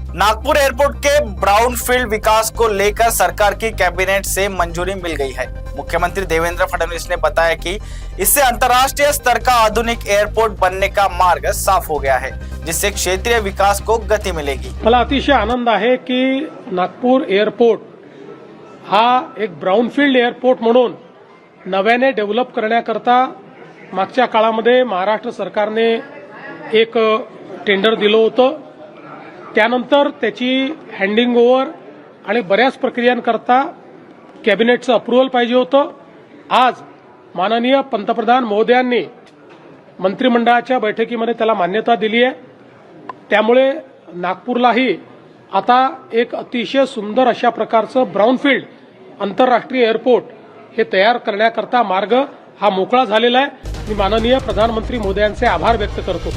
Nagpur airport के brownfield विकास को लेकर सरकार की कैबिनेट से मंजूरी मिल गई है। मुख्यमंत्री देवेंद्र फडणवीस ने बताया कि इससे अंतर्राष्ट्रीय स्तर का आधुनिक एयरपोर्ट बनने का मार्ग साफ हो गया है, जिससे क्षेत्रीय विकास को गति मिलेगी। मला अतिशय आनंद आहे की नागपूर एअरपोर्ट हा एक ब्राउनफील्ड एअरपोर्ट म्हणून नव्याने डेव्हलप करण्याकरता मागच्या काळामध्ये महाराष्ट्र सरकारने एक टेंडर दिलं होतं। त्यानंतर त्याची हँडिंग ओव्हर आणि बऱ्याच प्रक्रियांकरता कॅबिनेटचं अप्रूव्हल पाहिजे होतं। आज माननीय पंतप्रधान महोदयांनी मंत्रिमंडळाच्या बैठकीमध्ये त्याला मान्यता दिली आहे। त्यामुळे नागपूरलाही आता एक अतिशय सुंदर अशा प्रकारचं ब्राउनफील्ड आंतरराष्ट्रीय एअरपोर्ट हे तयार करण्याकरता मार्ग हा मोकळा झालेला आहे। मी माननीय प्रधानमंत्री महोदयांचे आभार व्यक्त करतो।